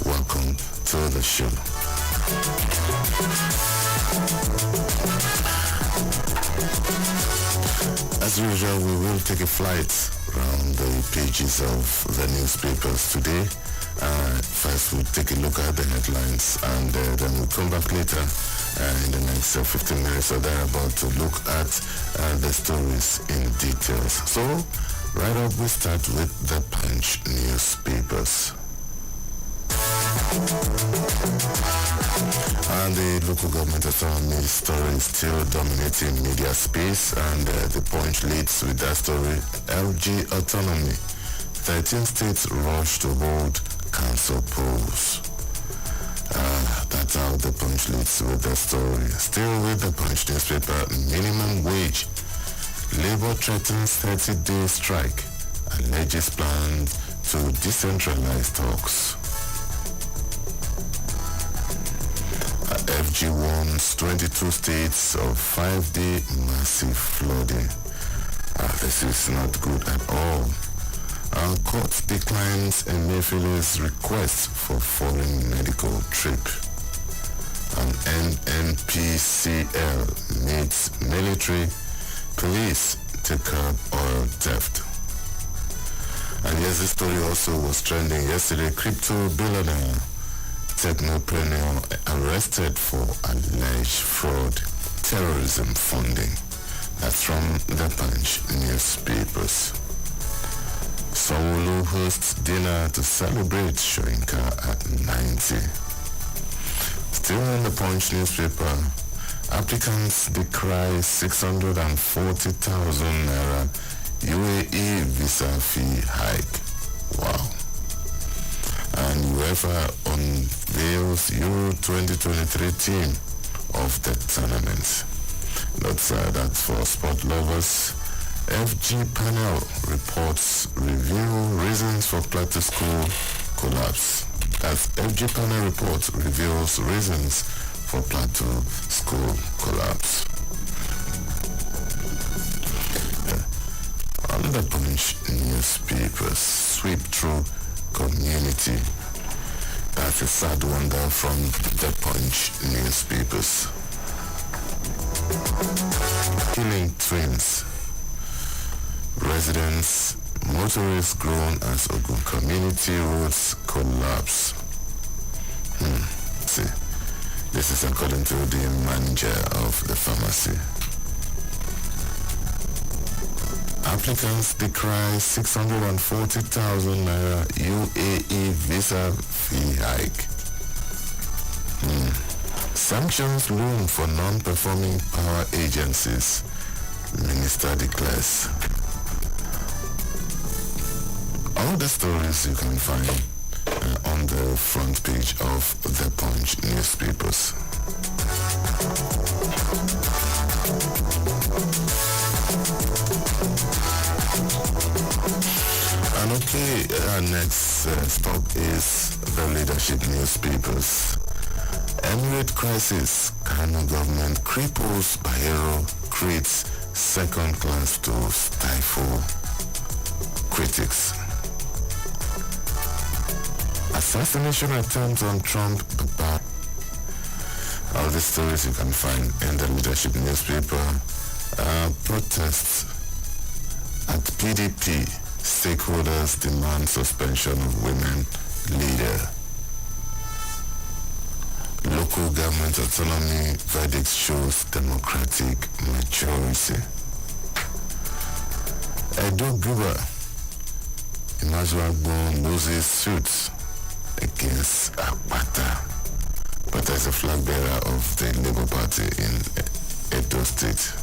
Welcome to the show. As usual, we will take a flight around the pages of the newspapers today. First, we'll take a look at the headlines, and then we'll come back later in the next 15 minutes or thereabout to look at the stories in details. So, right up, we start with the Punch newspapers. And the local government autonomy story is still dominating media space, and the Punch leads with that story. LG autonomy, 13 states rush to hold council polls. That's how the Punch leads with the story. Still with the Punch newspaper, minimum wage. Labour threatens 30-day strike, alleges plans to decentralize talks. FG warns 22 states of 5-day massive flooding. This is not good at all. Court declines Emefiele's request for foreign medical trip. NNPCL needs military police to curb oil theft. And yes, this story also was trending yesterday. Crypto billionaire technopreneur arrested for alleged fraud, terrorism funding. That's from the Punch newspapers. Sanwo-Olu hosts dinner to celebrate Soyinka at 90. Still in the Punch newspaper, applicants decry 640,000 naira UAE visa fee hike. Wow. And UEFA unveils Euro 2023 team of the tournament. That's for sport lovers. FG panel reports reveal reasons for Plateau School collapse. As FG panel report reveals reasons for Plateau School collapse. On the Punch newspapers, sweep through community. That's a sad one there from the Punch newspapers. Killing twins. Residents, motorists grown as Ogun community roads collapse. See, this is according to the manager of the pharmacy. Applicants decry 640,000 naira UAE visa fee hike. Sanctions loom for non-performing power agencies, minister declares. All the stories you can find on the front page of the Punch newspapers. And okay, our next stop is the leadership newspapers. Emirate crisis, Kano government cripples Bayero, creates second class to stifle critics. Assassination attempt on Trump. All the stories you can find in the leadership newspaper. Protests at PDP. Stakeholders demand suspension of women leader. Local government autonomy verdict shows democratic maturity. Edo Guba. Imazwagbo loses suits against Akpata. But as a flag bearer of the Labour Party in Edo State.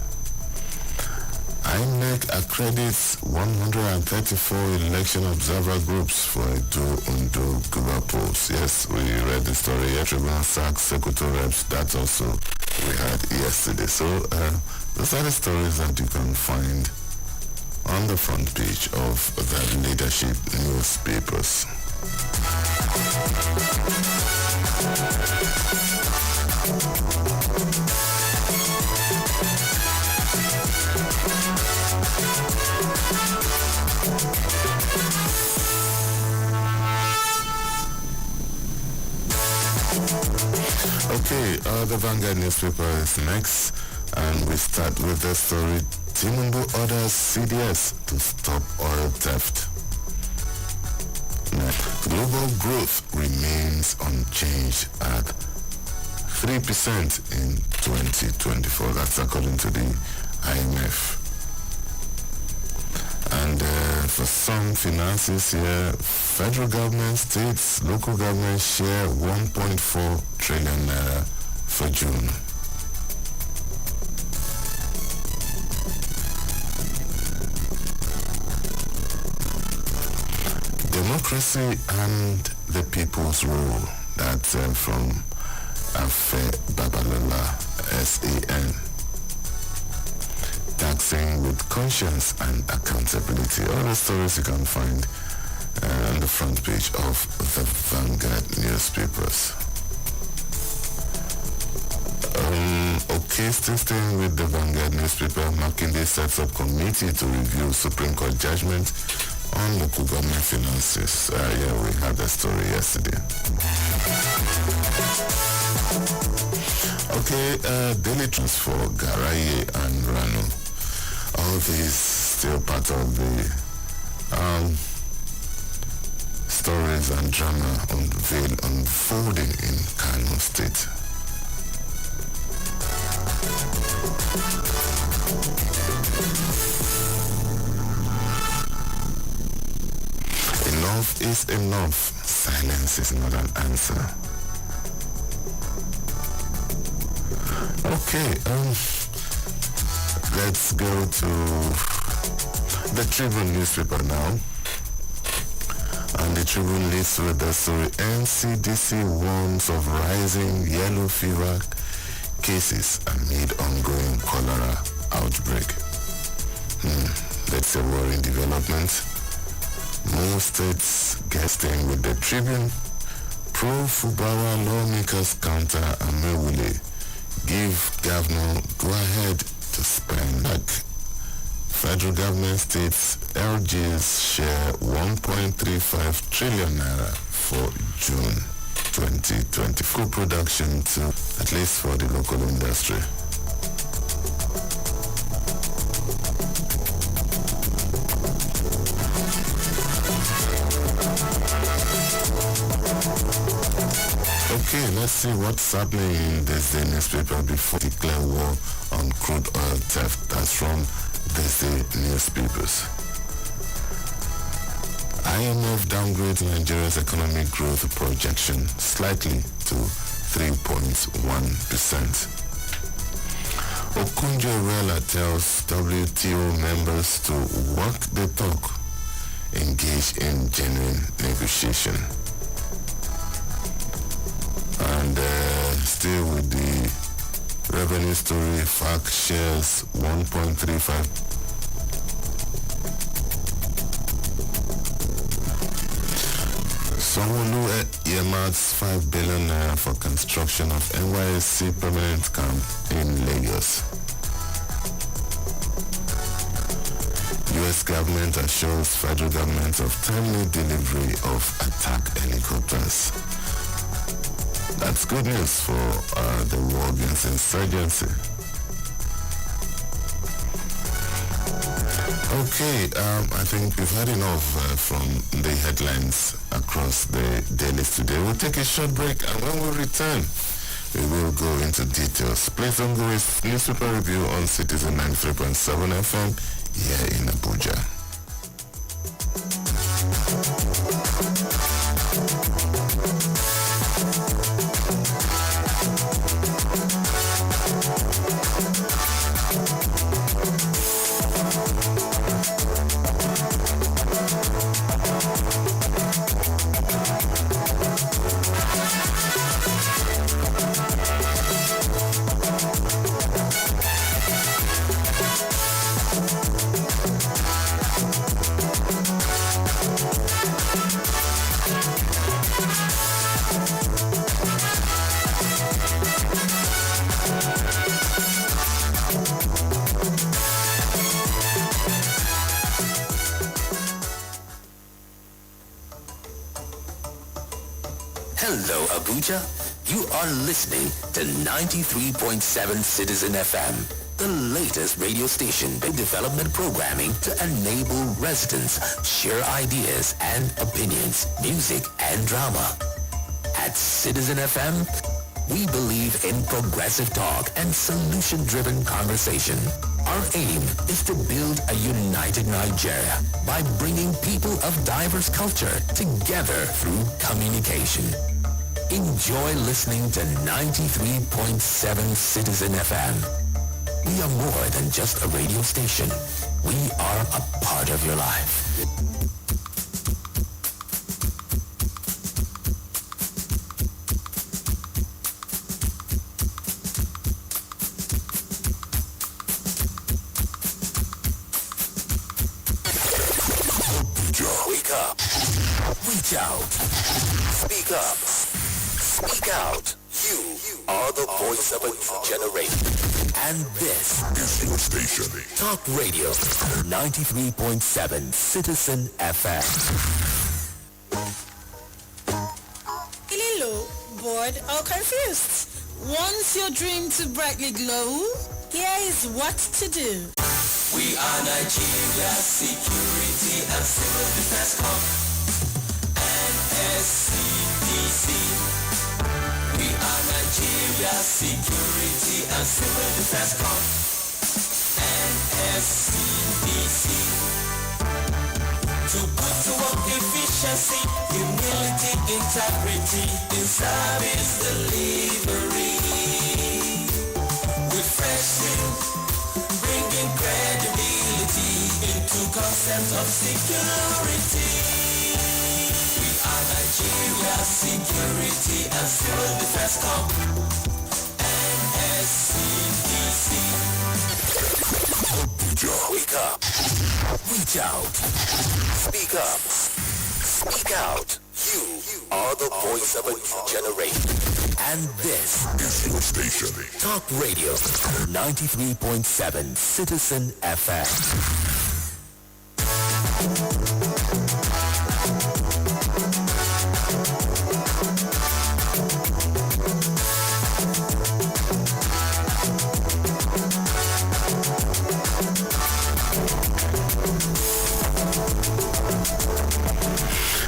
INEC accredits 134 election observer groups for Edo Ondo Guba polls. Yes, we read the story. Tribunal sacks Secretary reps. That also we had yesterday. So those are the stories that you can find on the front page of the leadership newspapers. Okay, the Vanguard newspaper is next, and we start with the story. Tinubu orders CDS to stop oil theft. Global growth remains unchanged at 3% in 2024. That's according to the IMF. And for some finances here, federal government, states, local governments share 1.4 trillion naira for June. Democracy and the people's rule. That's from Afe Babalola, SAN. Taxing with conscience and accountability. All the stories you can find on the front page of the Vanguard newspapers. Okay, still staying with the Vanguard newspaper, Makinde sets up committee to review Supreme Court judgment on local government finances. Yeah, we had that story yesterday. Okay, daily transfer, Garaye and Rano. All these still part of the stories and drama unfolding in Kano State. Enough is enough. Silence is not an answer. Okay, let's go to the Tribune newspaper now. And the Tribune leads with the story. NCDC warns of rising yellow fever cases amid ongoing cholera outbreak. That's a worrying development. Most states guesting with the Tribune. Pro-Fubawa lawmakers counter Amewule. Give governor go-ahead to spend. Like federal government states, LGs share 1.35 trillion naira for June 2020. Food production to at least for the local industry. Okay, let's see what's happening in this day newspaper before declare war on crude oil theft. That's from this day newspapers. IMF downgrades Nigeria's economic growth projection slightly to 3.1%. Okonjo-Iweala tells WTO members to walk the talk, engage in genuine negotiation. And still with the revenue story, FAC shares 1.35. Sanwo-Olu earmarks 5 billion naira for construction of NYSC permanent camp in Lagos. U.S. government assures federal government of timely delivery of attack helicopters. That's good news for the war against insurgency. Okay, I think we've had enough from the headlines across the dailies today. We'll take a short break, and when we return, we will go into details. Please don't go with newspaper review on Citizen 93.7 FM here in Abuja. Hello, Abuja. You are listening to 93.7 Citizen FM, the latest radio station with development programming to enable residents share ideas and opinions, music and drama. At Citizen FM, we believe in progressive talk and solution-driven conversation. Our aim is to build a united Nigeria by bringing people of diverse culture together through communication. Enjoy listening to 93.7 Citizen FM. We are more than just a radio station. We are a part of your life. Wake up. Reach out. Speak up. Speak out. You are the voice of a new generation. And this is your station. Talk Radio 93.7 Citizen FM. Feeling low, bored, or confused? Want your dream to brightly glow? Here is what to do. We are Nigeria Security and Civil Defense Corps, NSCDC. We are Nigeria Security and Civil Defense Corps, NSCDC. To put to work efficiency, humility, integrity, in service delivery. With fresh zeal, bringing credibility into concepts of security. We are Nigeria Security and Civil Defense Corps, NSCDC. Wake up. Reach out. Speak up. Speak out. You are the voice of a new generation. And this is your station. Talk Radio 93.7 Citizen FM.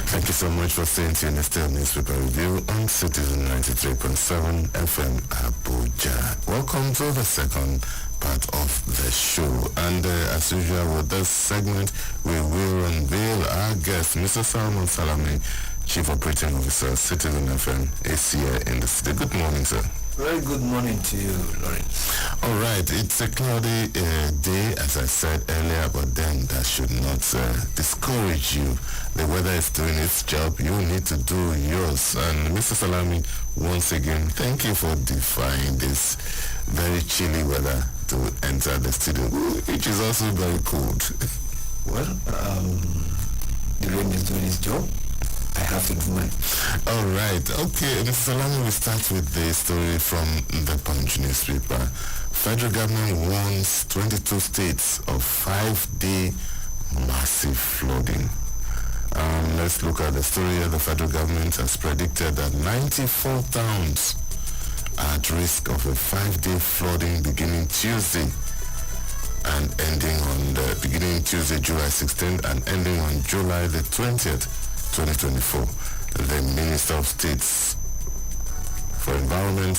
Thank you so much for staying tuned. It's still Newspaper Review on Citizen 93.7 FM Abuja. Welcome to the second part of the show. And as usual with this segment, we will unveil our guest, Mr. Salman Salami, Chief Operating Officer, Citizen FM, is here in the city. Good morning, sir. Very good morning to you, Lawrence. All right, it's a cloudy day, as I said earlier, but then that should not discourage you. The weather is doing its job. You need to do yours. And Mr. Salami, once again, thank you for defying this very chilly weather to enter the studio, which is also very cold. Well, the rain is doing its job. I have to do mine. All right. Okay, Mr. Salami, we start with the story from the Punch newspaper. Federal government warns 22 states of 5-day massive flooding. Let's look at the story. The federal government has predicted that 94 towns are at risk of a 5-day flooding beginning Tuesday and ending on the beginning Tuesday, July 16th and ending on July the 20th. 2024. The Minister of States for Environment,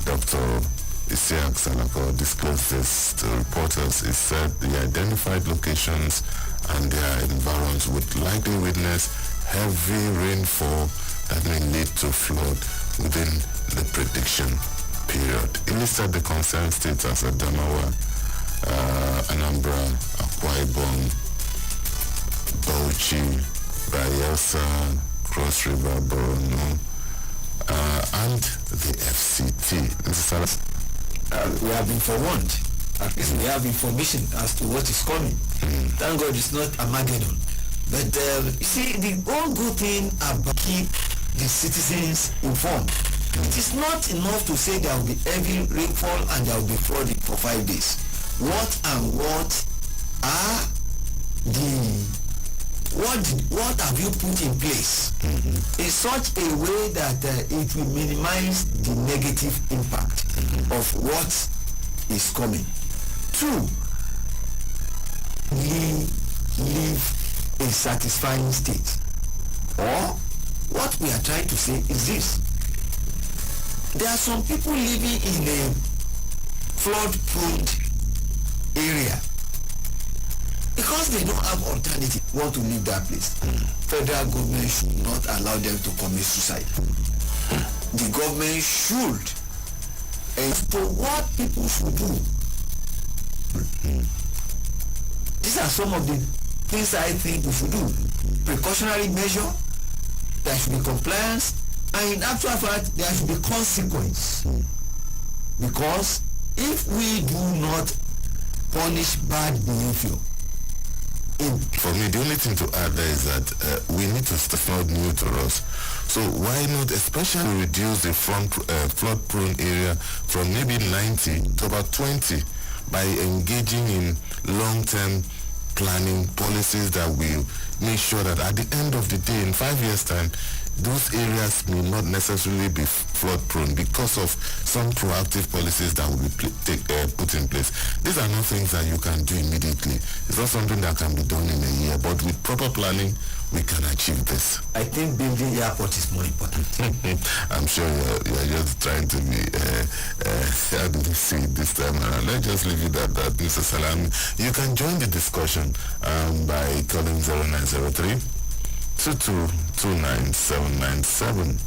Dr. Isiaq Salako, disclosed this to reporters. He said the identified locations and their environs would likely witness heavy rainfall that may lead to flood within the prediction period. He listed the concerned states as Adamawa, Anambra, Akwa Ibom, Bauchi, Bayelsa, Cross River, Borno, and the FCT. We have been forewarned. At least we have information as to what is coming. Thank God it's not Armageddon. But you see, the whole good thing about keep the citizens informed. It is not enough to say there will be heavy rainfall and there will be flooding for 5 days. What are the what have you put in place in such a way that it will minimize the negative impact of what is coming. 2, live a satisfying state. Or what we are trying to say is this: there are some people living in a flood-prone area because they don't have alternative, want to leave that place. Federal government should not allow them to commit suicide. The government should. And so what people should do, these are some of the things I think we should do. Precautionary measure, there should be compliance, and in actual fact there should be consequence. Because if we do not punish bad behavior, for me, the only thing to add there is that we need to start not new to us. So why not especially reduce the flood-prone area from maybe 90 to about 20 by engaging in long-term planning policies that will make sure that at the end of the day, in 5 years' time, those areas may not necessarily be flood-prone because of some proactive policies that will be put in place. These are not things that you can do immediately. It's not something that can be done in a year, but with proper planning, we can achieve this. I think building airport is more important. I'm sure you're just trying to be, how do we see it this time around? Let's just leave it at that, Mr. Salami. You can join the discussion by calling 0903 2229797.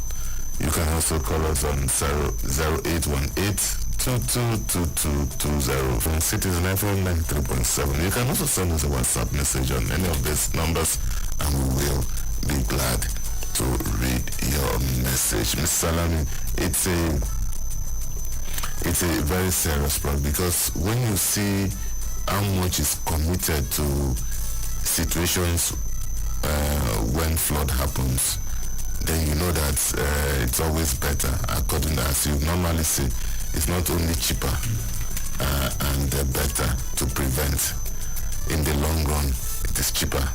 You can also call us on 0818-222220 from Citizen FM 93.7. You can also send us a WhatsApp message on any of these numbers and we will be glad to read your message. Ms. Salami, it's a very serious problem because when you see how much is committed to situations when flood happens, then you know that it's always better, according to as you normally say, it's not only cheaper and better to prevent. In the long run, it is cheaper.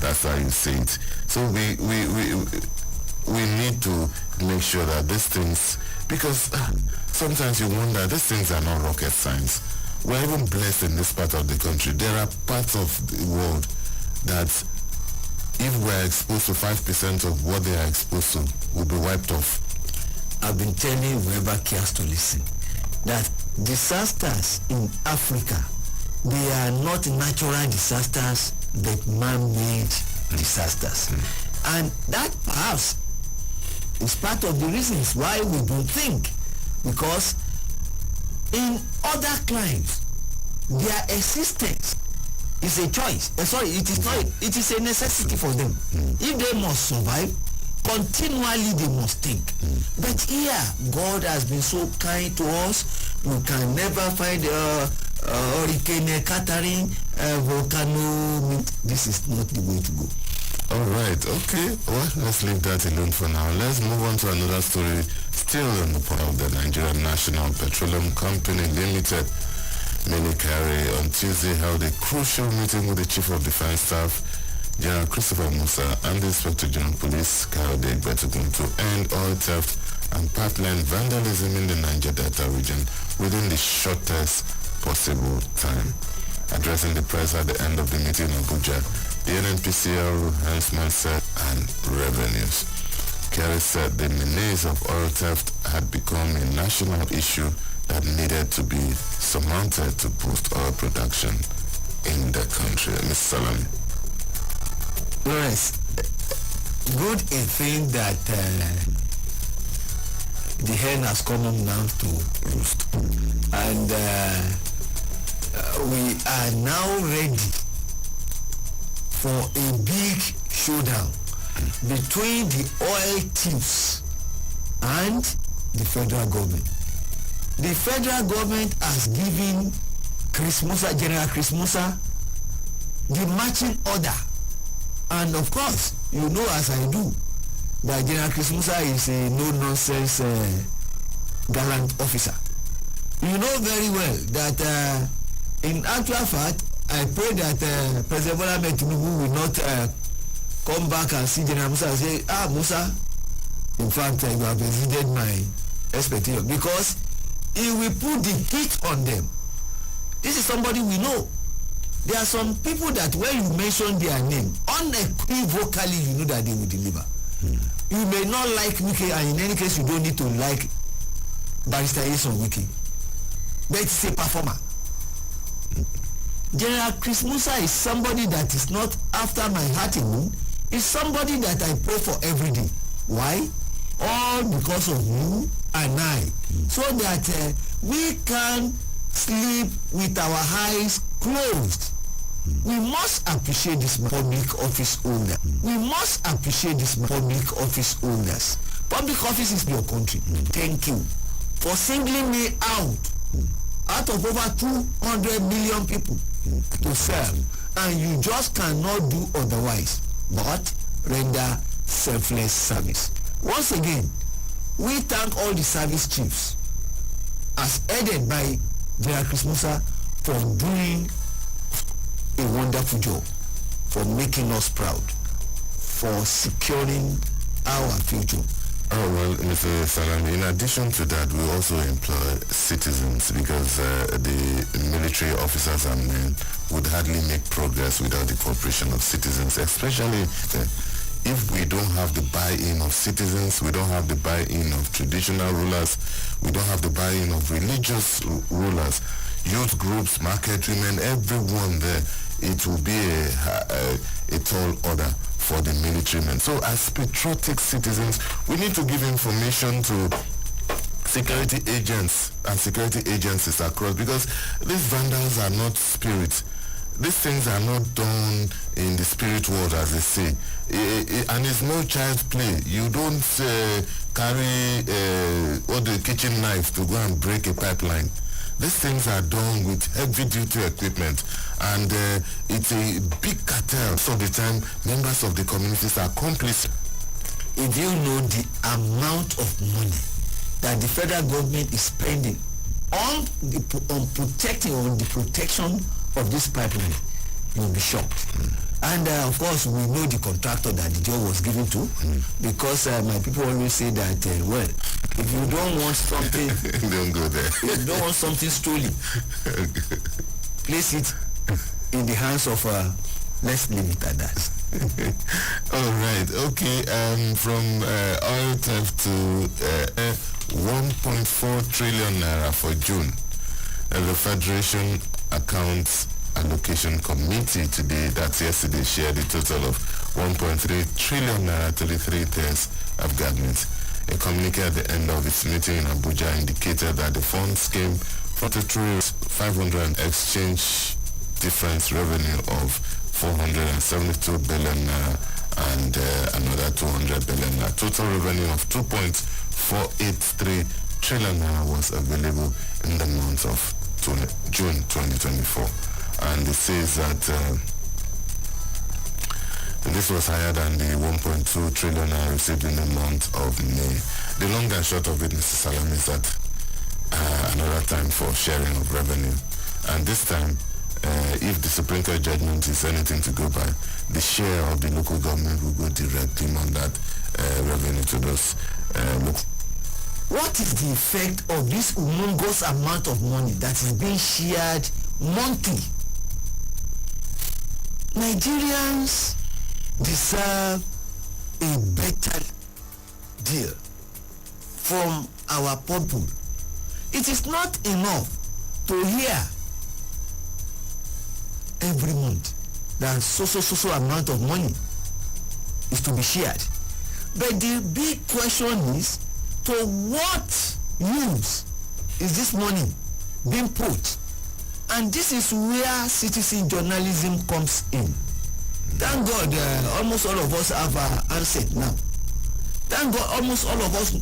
That's how you say it. So we need to make sure that these things, because sometimes you wonder, these things are not rocket science. We're even blessed in this part of the country. There are parts of the world that if we're exposed to 5% of what they are exposed to, will be wiped off. I've been telling whoever cares to listen that disasters in Africa, they are not natural disasters, but man-made disasters. And that perhaps is part of the reasons why we don't think, because in other climes, their existence is a choice. It is not. It is a necessity for them. If they must survive, continually they must think. But here, God has been so kind to us. We can never find hurricane, Catherine, volcano. This is not the way to go. All right. Okay. Well, let's leave that alone for now. Let's move on to another story. Still on the part of the Nigerian National Petroleum Company Limited. Mini Carey on Tuesday held a crucial meeting with the Chief of Defense Staff, General Christopher Musa, and the Inspector General Police, Kayode Egbetokun, to end oil theft and pipeline vandalism in the Niger Delta region within the shortest possible time. Addressing the press at the end of the meeting in Abuja, the NNPCL enhancement set and revenues. Carey said the menace of oil theft had become a national issue that needed to be surmounted to boost oil production in the country. Ms. Salami. Lawrence, good a thing that the hen has come home now to roost. And we are now ready for a big showdown between the oil thieves and the federal government. The federal government has given General Chris Musa, the marching order. And of course, you know as I do, that General Chris Musa is a no-nonsense gallant officer. You know very well that in actual fact, I pray that President Bola Ahmed Tinubu will not come back and see General Musa and say, Musa, in fact, you have exceeded my expectation, because he will put the heat on them. This is somebody we know. There are some people that when you mention their name, unequivocally you know that they will deliver. You may not like Wike, and in any case you don't need to like Barrister Nyesom Wike, but it's a performer. General Chris Musa is somebody that is not after my heart alone. It's somebody that I pray for every day. Why? All because of you and I. So that we can sleep with our eyes closed. We must appreciate this public office owner. We must appreciate this public office owners. Public office is your country. Thank you for singling me out of over 200 million people to serve, and you just cannot do otherwise but render selfless service. Once again, we thank all the service chiefs as headed by General Chris Musa for doing a wonderful job, for making us proud, for securing our future. Oh, well, Mr. Salami, in addition to that, we also employ citizens, because the military officers and men would hardly make progress without the cooperation of citizens, especially if we don't have the buy-in of citizens, we don't have the buy-in of traditional rulers, we don't have the buy-in of religious rulers, youth groups, market women, everyone there. It will be a tall order for the military men. So as patriotic citizens, we need to give information to security agents and security agencies across, because these vandals are not spirits. These things are not done in the spirit world, as they say. And it's no child's play. You don't carry all the kitchen knife to go and break a pipeline. These things are done with heavy-duty equipment, and it's a big cartel. So the time, members of the communities are complicit. If you know the amount of money that the federal government is spending on the protection of this pipeline, you'll be shocked. And of course, we know the contractor that the job was given to, because my people always say that, well, if you don't want something, don't go there. If you don't want something stolen, place it in the hands of, let's leave it at that. All right, okay. From oil theft to 1.4 trillion naira for June. The Federation Accounts Allocation Committee today, that's yesterday, shared a total of 1.3 trillion naira to the three tiers of government. A communique at the end of its meeting in Abuja indicated that the funds came from the 500 exchange difference revenue of 472 billion naira and another 200 billion naira. Total revenue of 2.483 trillion naira was available in the month of June 2024. And it says that this was higher than the 1.2 trillion I received in the month of May. The long and short of it, Mr. Salam, is that another time for sharing of revenue. And this time, if the Supreme Court judgment is anything to go by, the share of the local government will go directly on that revenue to those local. What is the effect of this humongous amount of money that is being shared monthly? Nigerians deserve a better deal from our people. It is not enough to hear every month that so amount of money is to be shared. But the big question is, to what use is this money being put? And this is where citizen journalism comes in. Thank God almost all of us have answered now. Thank God almost all of us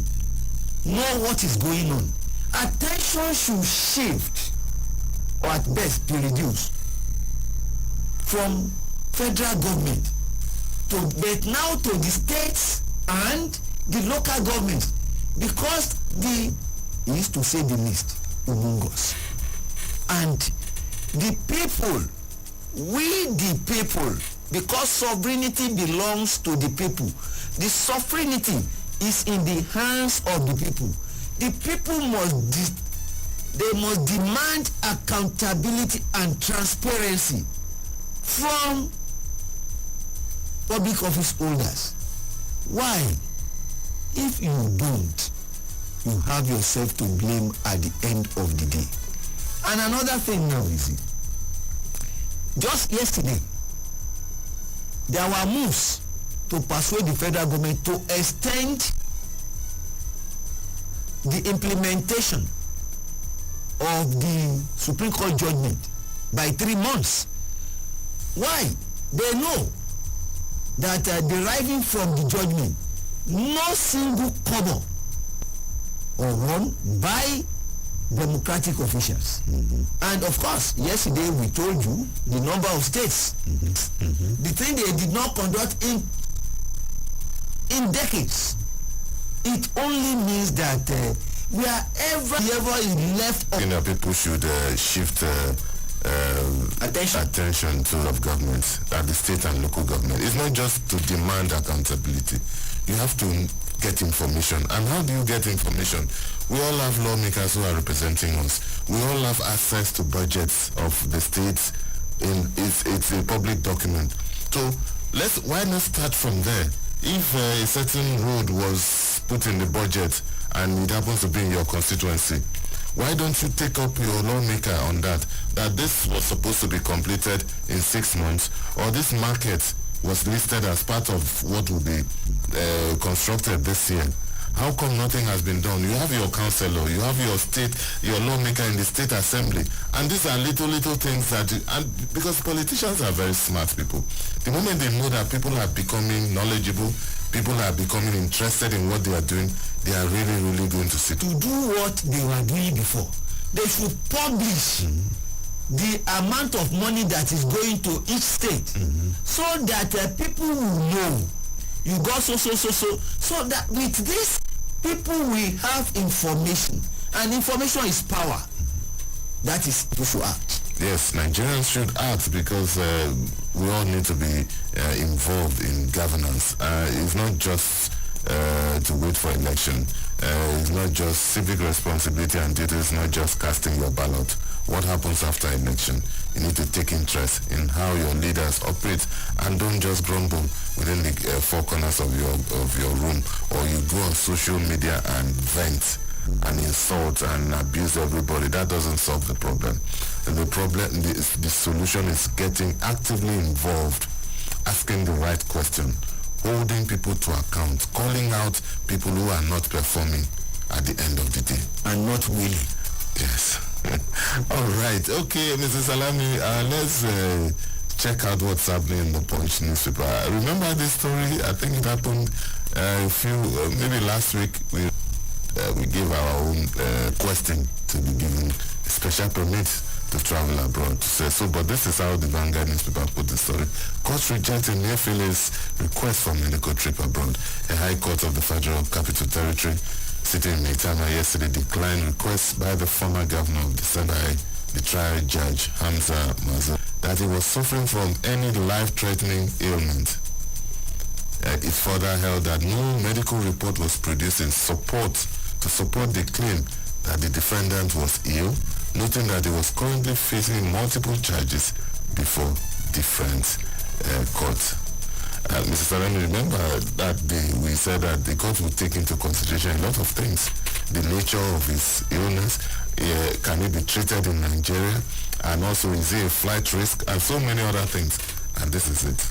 know what is going on. Attention should shift, or at best be reduced, from federal government but now to the states and the local governments, because the is to say the least humongous. And the people, we the people, because sovereignty belongs to the people. The sovereignty is in the hands of the people. The people must demand accountability and transparency from public office holders. Why? If you don't, you have yourself to blame at the end of the day. And another thing now is, just yesterday, there were moves to persuade the federal government to extend the implementation of the Supreme Court judgment by 3 months. Why? They know that deriving from the judgment, no single kobo or one by democratic officials. And of course, yesterday we told you the number of states. The thing they did not conduct in decades. It only means that wherever is left of people should shift attention to of government at the state and local government. It's not just to demand accountability. You have to get information. And how do you get information? We all have lawmakers who are representing us. We all have access to budgets of the states. It's a public document. So why not start from there? If a certain road was put in the budget and it happens to be in your constituency, why don't you take up your lawmaker on that this was supposed to be completed in 6 months, or this market was listed as part of what will be constructed this year? How come nothing has been done? You have your councillor, you have your lawmaker in the state assembly, and these are little things that, and because politicians are very smart people. The moment they know that people are becoming knowledgeable, people are becoming interested in what they are doing, they are really going to sit. To do what they were doing before, they should publish the amount of money that is going to each state, so that people will know you got so that with this people will have information, and information is power. That is people should act. Yes, Nigerians should act, because we all need to be involved in governance. It's not just to wait for election. It's not just civic responsibility and duty. It's not just casting your ballot. What happens after election? You need to take interest in how your leaders operate, and don't just grumble within the four corners of your room, or you go on social media and vent and insult and abuse everybody. That doesn't solve the problem. And the solution is getting actively involved, asking the right question, holding people to account, calling out people who are not performing at the end of the day. And not willing. Yes. All right. Okay, Mrs. Salami, let's check out what's happening in the Punch newspaper. Remember this story? I think it happened maybe last week. We gave our own question to be given a special permit to travel abroad. But this is how the Vanguard newspaper put the story. Court rejecting Nephili's request for medical trip abroad. A High Court of the Federal Capital Territory sitting in Maitama yesterday declined requests by the former governor of the Senai, the trial judge Hamza Maza, that he was suffering from any life-threatening ailment. It further held that no medical report was produced to support the claim that the defendant was ill, noting that he was currently facing multiple charges before different courts. Mr. Salami, remember that day we said that the court would take into consideration a lot of things. The nature of his illness, can he be treated in Nigeria, and also is he a flight risk, and so many other things. And this is it.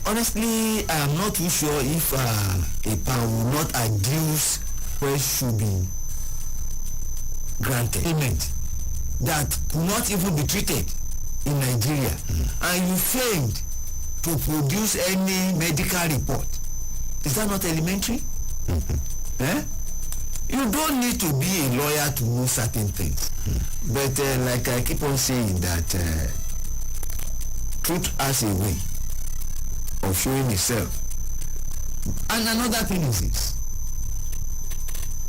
Honestly, I am not too sure if a power will not adduce where should be granted payment that could not even be treated in Nigeria, and you failed to produce any medical report. Is that not elementary? You don't need to be a lawyer to know certain things. But like I keep on saying that truth has a way of showing itself. And another thing is this: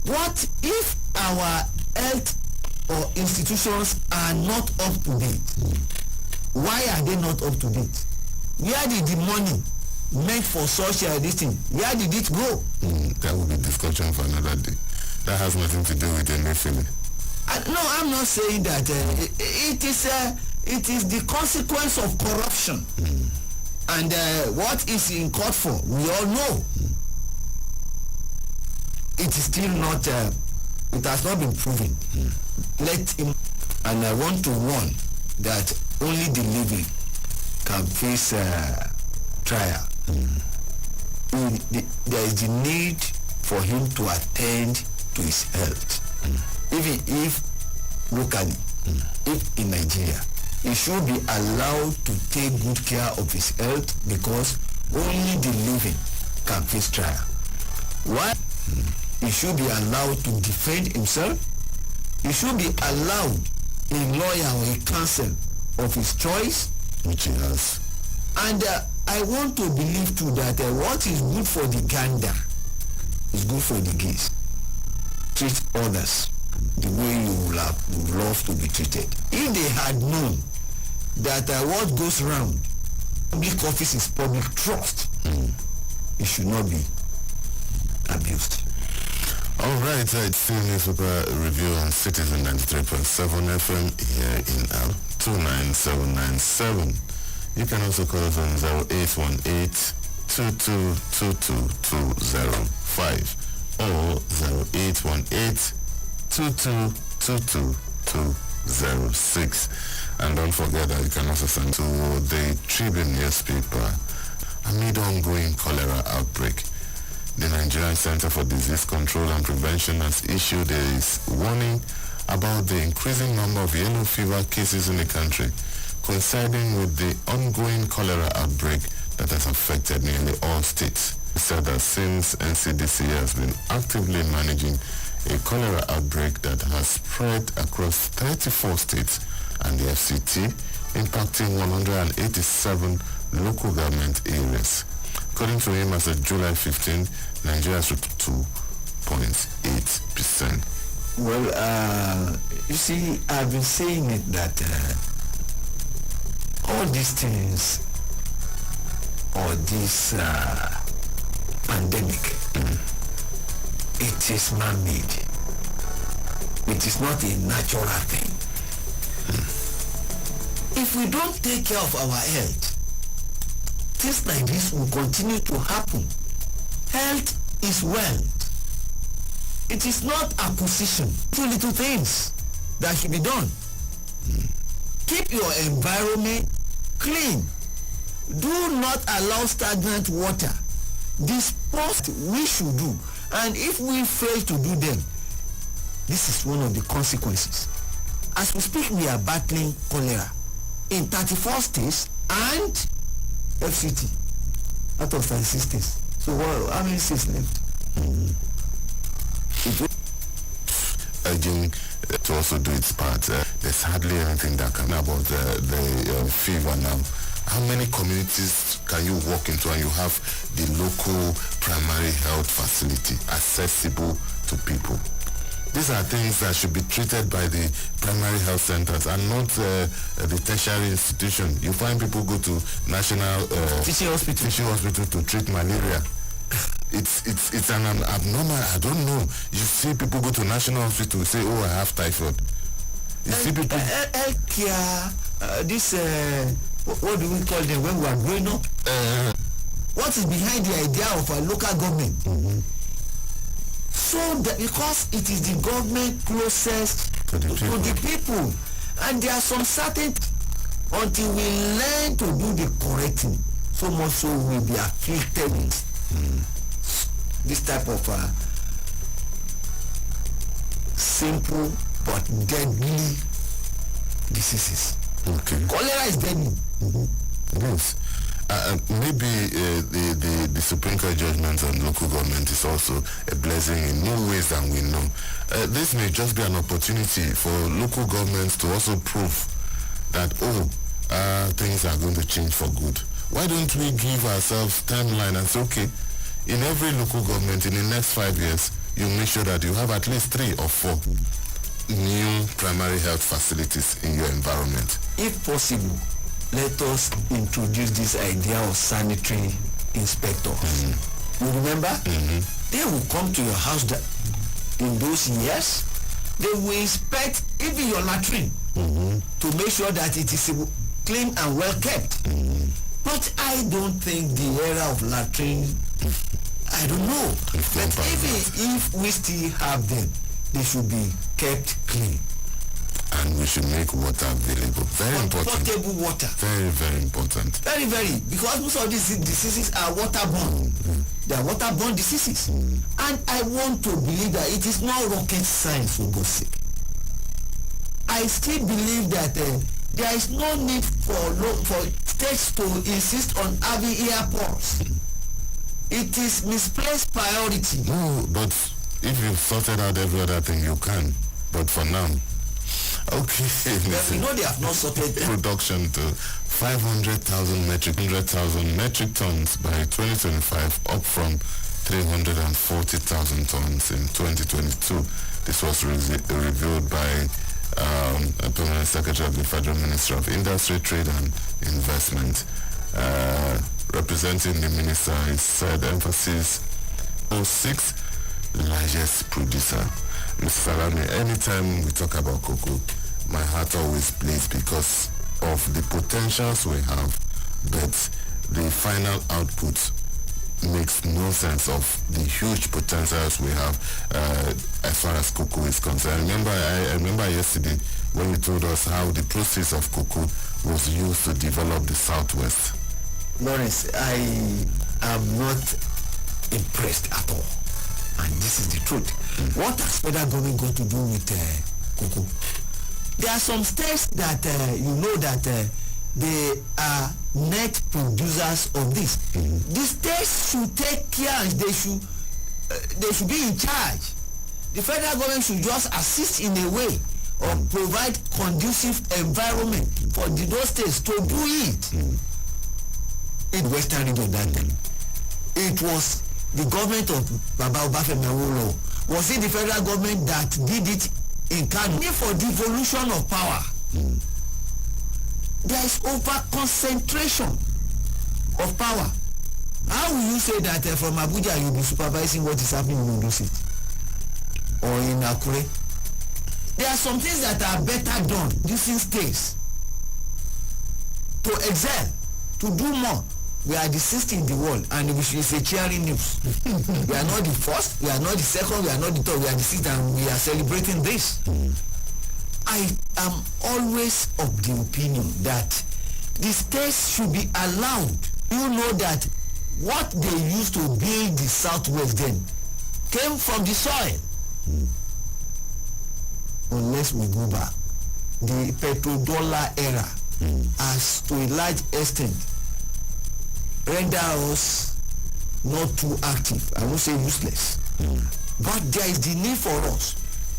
what if our health or institutions are not up to date? Why are they not up to date? Where did the money meant for such this thing, where did it go? That will be discussion for another day. That has nothing to do with Emefiele. No, I'm not saying that. It is the consequence of corruption. And what is in court for, we all know. It is still not, it has not been proven. Let him, and I want to warn that only the living can face trial. There is the need for him to attend to his health. Even if locally, if in Nigeria, he should be allowed to take good care of his health, because only the living can face trial. Why? He should be allowed to defend himself. He should be allowed a lawyer or a counsel of his choice, which he has. And I want to believe too that what is good for the gander is good for the geese. Treat others the way you would love to be treated. If they had known that what goes around public office is public trust, it should not be abused. All right, it's still newspaper review on Citizen 93.7 FM here in 29797. You can also call us on 0818-2222-205 or 0818-2222-206. And don't forget that you can also send to the Tribune newspaper amid ongoing cholera outbreak. The Nigerian Center for Disease Control and Prevention has issued a warning about the increasing number of yellow fever cases in the country, coinciding with the ongoing cholera outbreak that has affected nearly all states. It said that since NCDC has been actively managing a cholera outbreak that has spread across 34 states and the FCT, impacting 187 local government areas. According to him, as of July 15, Nigeria is at 2.8%. Well, you see, I've been saying it that all these things, or this pandemic, it is man-made. It is not a natural thing. If we don't take care of our health, things like this will continue to happen. Health is wealth. It is not acquisition. Two little things that should be done. Keep your environment clean. Do not allow stagnant water. Dispose we should do. And if we fail to do them, this is one of the consequences. As we speak, we are battling cholera in 34 states and FCT out of 36 states. So how many states left? Urging to also do its part. There's hardly anything that can about the fever now. How many communities can you walk into and you have the local primary health facility accessible to people? These are things that should be treated by the primary health centers and not the tertiary institution. You find people go to national teaching hospital to treat malaria. It's an abnormal. I don't know. You see people go to national hospital say, "Oh, I have typhoid." You see people. Healthcare. What do we call them when we are growing up? What is behind the idea of a local government? So that because it is the government closest to the people, and there are some certain until we learn to do the correct thing, so much so we'll be afflicted with this type of simple but deadly diseases. Okay. Cholera is deadly. Yes. Maybe the Supreme Court judgment on local government is also a blessing in more ways than we know. This may just be an opportunity for local governments to also prove that, things are going to change for good. Why don't we give ourselves timeline and say, okay, in every local government in the next 5 years, you make sure that you have at least 3 or 4 new primary health facilities in your environment. If possible, let us introduce this idea of sanitary inspectors. You remember? They will come to your house in those years. They will inspect even your latrine to make sure that it is clean and well kept. But I don't think the era of latrine, I don't know. But even if we still have them, they should be kept clean. And we should make water available. Very important. Potable water. Very, very important. Very, very. Because most of these diseases are waterborne. They are waterborne diseases. And I want to believe that it is not rocket science, for God's sake. I still believe that there is no need for states to insist on having airports. It is misplaced priority. No, but if you've sorted out every other thing, you can. But for now, okay. We know they have not sorted production to 500,000 metric tons by 2025, up from 340,000 tons in 2022. This was revealed by a permanent secretary of the Federal Ministry of Industry, Trade and Investment. Representing the minister, he said emphasis 06 largest producer. Mr. Salami, anytime we talk about cocoa, my heart always bleeds because of the potentials we have, but the final output makes no sense of the huge potentials we have as far as cocoa is concerned. I remember yesterday when you told us how the process of cocoa was used to develop the Southwest. Lawrence, I am not impressed at all. And this is the truth. What has federal government got to do with cocoa? There are some states that you know that they are net producers of this. The states should take care and they should be in charge. The federal government should just assist in a way or provide conducive environment for those states to do it. In Western region that time, it was the government of Baba Obafemi Awolowo. Was it the federal government that did it in Kano? For devolution of power, there is over concentration of power. How will you say that from Abuja you'll be supervising what is happening in Ondo State or in Akure? There are some things that are better done using states to excel, to do more. We are the sixth in the world, and which is a cheering news. We are not the first, we are not the second, we are not the third, we are the sixth, and we are celebrating this. I am always of the opinion that the states should be allowed. You know that what they used to build the Southwest then came from the soil. Unless we go back, the petrodollar era has to a large extent render us not too active. I won't say useless. But there is the need for us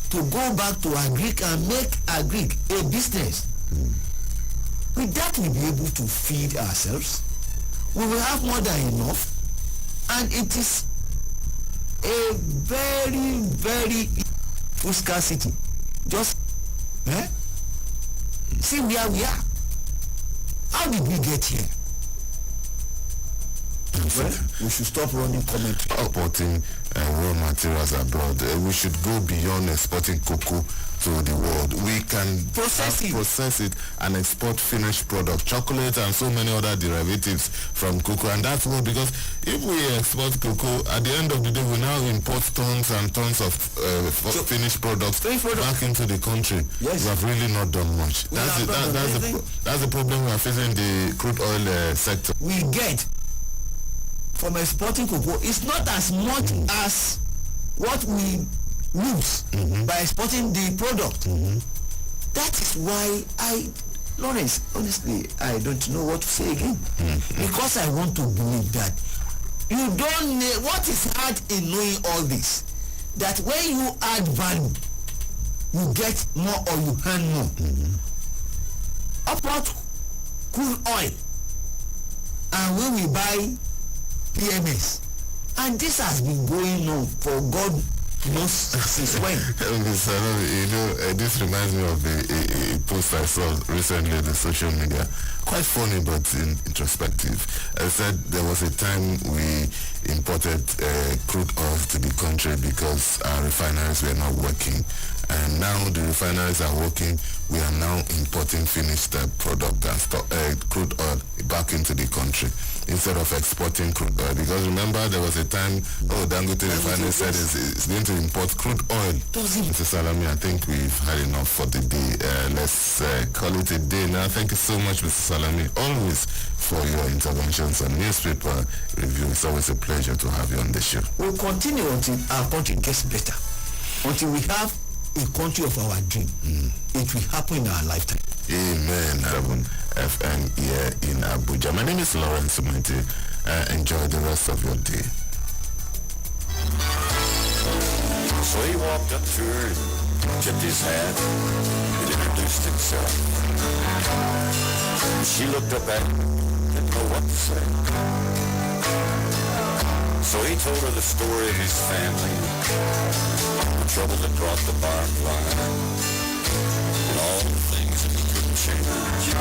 to go back to agric and make agric a business. With that we'll be able to feed ourselves. We will have more than enough. And it is a very, very full scarcity. Just see where we are. How did we get here? Well, we should stop running commentary. Exporting raw materials abroad. We should go beyond exporting cocoa to the world. We can process it and export finished product, chocolate and so many other derivatives from cocoa. And that's what, because if we export cocoa, at the end of the day, we now import tons and tons of finished products back into the country. Yes. We have really not done much. That's the problem we are facing in the crude oil sector. We get from exporting cocoa, it's not as much as what we lose by exporting the product. That is why Lawrence, honestly, I don't know what to say again. Because I want to believe that you don't know what is hard in knowing all this. That when you add value, you get more or you earn more. About crude oil, and when we buy PMS, and this has been going on for God Since when? Mr. Salami, this reminds me of a post I saw recently on the social media. Quite funny, but introspective. I said there was a time we imported crude oil to the country because our refineries were not working. And now the refineries are working. We are now importing finished product and crude oil back into the country instead of exporting crude oil. Because remember, there was a time, Dangote refinery said it's going to import crude oil. Mr. Salami, I think we've had enough for the day. Let's call it a day now. Thank you so much, Mr. Salami, always for your interventions on newspaper review. It's always a pleasure to have you on the show. We'll continue until our country gets better. Until we have a country of our dream. It will happen in our lifetime. Amen. 7 FM here in Abuja. My name is Lawrence Sumente. Enjoy the rest of your day. So he walked up to her and tipped his hat and introduced himself. She looked up at him, didn't know what to say. So he told her the story of his family, the trouble that brought the barn flying, and all the things that he couldn't change.